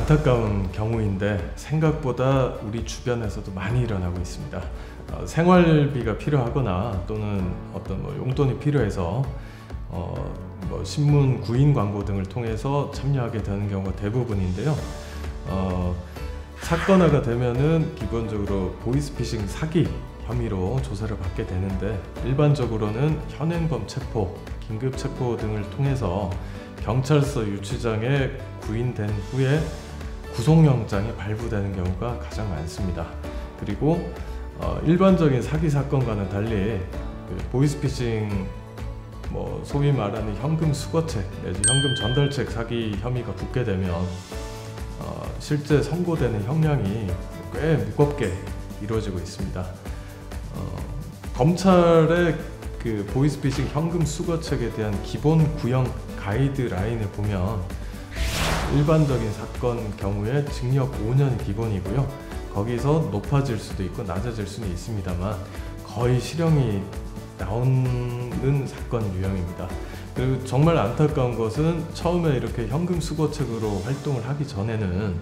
안타까운 경우인데 생각보다 우리 주변에서도 많이 일어나고 있습니다. 생활비가 필요하거나 또는 어떤 용돈이 필요해서 신문 구인 광고 등을 통해서 참여하게 되는 경우가 대부분인데요. 사건화가 되면은 기본적으로 보이스피싱 사기 혐의로 조사를 받게 되는데, 일반적으로는 현행범 체포, 긴급 체포 등을 통해서 경찰서 유치장에 구인된 후에 구속영장이 발부되는 경우가 가장 많습니다. 그리고 일반적인 사기 사건과는 달리 보이스피싱 소위 말하는 현금 수거책 내지 현금 전달책 사기 혐의가 붙게 되면 실제 선고되는 형량이 꽤 무겁게 이루어지고 있습니다. 검찰의 그 보이스피싱 현금 수거책에 대한 기본 구형 가이드라인을 보면 일반적인 사건 경우에 징역 5년이 기본이고요. 거기서 높아질 수도 있고 낮아질 수는 있습니다만 거의 실형이 나오는 사건 유형입니다. 그리고 정말 안타까운 것은 처음에 이렇게 현금 수거책으로 활동을 하기 전에는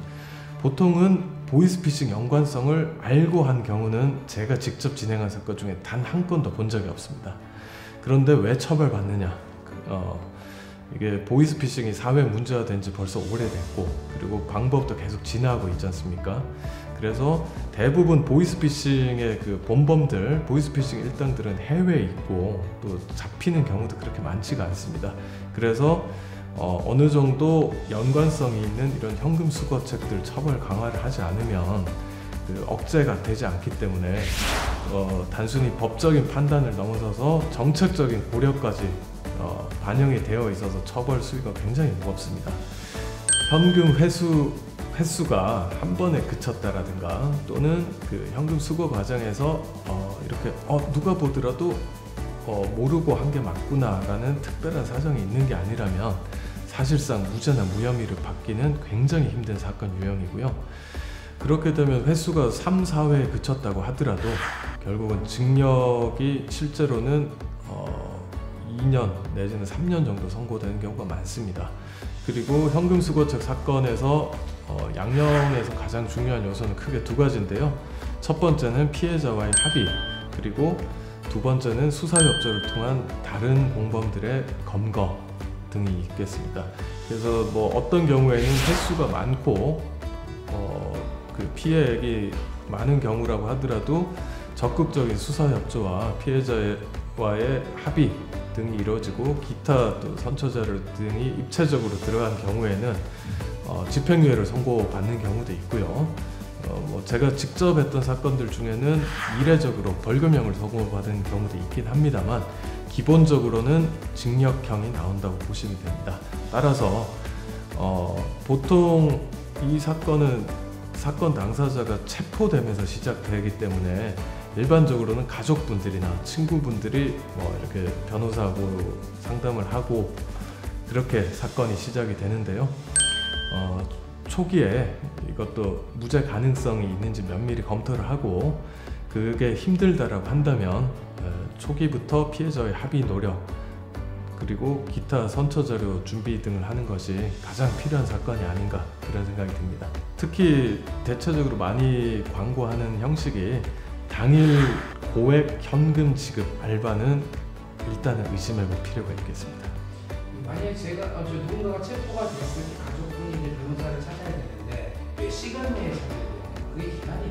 보통은 보이스피싱 연관성을 알고 한 경우는 제가 직접 진행한 사건 중에 단 한 건도 본 적이 없습니다. 그런데 왜 처벌받느냐? 이게 보이스피싱이 사회 문제가 된 지 벌써 오래됐고, 그리고 방법도 계속 진화하고 있지 않습니까? 그래서 대부분 보이스피싱의 그 본범들, 보이스피싱 일당들은 해외에 있고 또 잡히는 경우도 그렇게 많지가 않습니다. 그래서 어느 정도 연관성이 있는 이런 현금 수거책들 처벌 강화를 하지 않으면 억제가 되지 않기 때문에 단순히 법적인 판단을 넘어서서 정책적인 고려까지 반영이 되어 있어서 처벌 수위가 굉장히 무겁습니다. 현금 횟수가 한 번에 그쳤다라든가 또는 그 현금 수거 과정에서 이렇게 누가 보더라도 모르고 한 게 맞구나 라는 특별한 사정이 있는 게 아니라면 사실상 무죄나 무혐의를 받기는 굉장히 힘든 사건 유형이고요. 그렇게 되면 횟수가 3, 4회에 그쳤다고 하더라도 결국은 징역이 실제로는 2년 내지는 3년 정도 선고되는 경우가 많습니다. 그리고 현금 수거책 사건에서 양형에서 가장 중요한 요소는 크게 두 가지인데요. 첫 번째는 피해자와의 합의, 그리고 두 번째는 수사협조를 통한 다른 공범들의 검거 등이 있겠습니다. 그래서 어떤 경우에는 횟수가 많고 그 피해액이 많은 경우라고 하더라도 적극적인 수사협조와 피해자와의 합의 등이 이루어지고 기타 또 선처자료 등이 입체적으로 들어간 경우에는 집행유예를 선고받는 경우도 있고요. 제가 직접 했던 사건들 중에는 이례적으로 벌금형을 선고받은 경우도 있긴 합니다만 기본적으로는 징역형이 나온다고 보시면 됩니다. 따라서 보통 이 사건은 사건 당사자가 체포되면서 시작되기 때문에 일반적으로는 가족분들이나 친구분들이 이렇게 변호사하고 상담을 하고 그렇게 사건이 시작이 되는데요. 초기에 이것도 무죄 가능성이 있는지 면밀히 검토를 하고 그게 힘들다라고 한다면 초기부터 피해자의 합의 노력 그리고 기타 선처자료 준비 등을 하는 것이 가장 필요한 사건이 아닌가 그런 생각이 듭니다. 특히 대체적으로 많이 광고하는 형식이 당일 고액 현금 지급 알바는 일단은 의심해볼 필요가 있겠습니다. 만약에 누군가가 체포가 됐을 때 가족분이 이제 변호사를 찾아야 되는데 몇 시간 내에 찾아야 돼요? 그게 기간이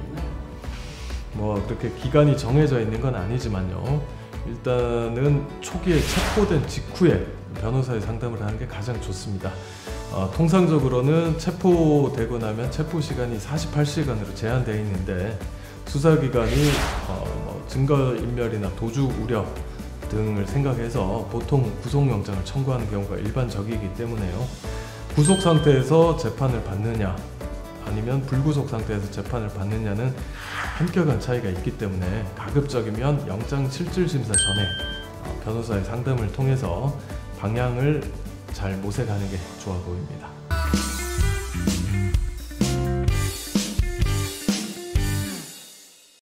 있나요? 그렇게 기간이 정해져 있는 건 아니지만요. 일단은 초기에 체포된 직후에 변호사의 상담을 하는 게 가장 좋습니다. 통상적으로는 체포되고 나면 체포 시간이 48시간으로 제한되어 있는데 수사기관이 증거인멸이나 도주 우려 등을 생각해서 보통 구속영장을 청구하는 경우가 일반적이기 때문에요. 구속 상태에서 재판을 받느냐 아니면 불구속 상태에서 재판을 받느냐는 현격한 차이가 있기 때문에 가급적이면 영장 실질심사 전에 변호사의 상담을 통해서 방향을 잘 모색하는 게 좋아 보입니다.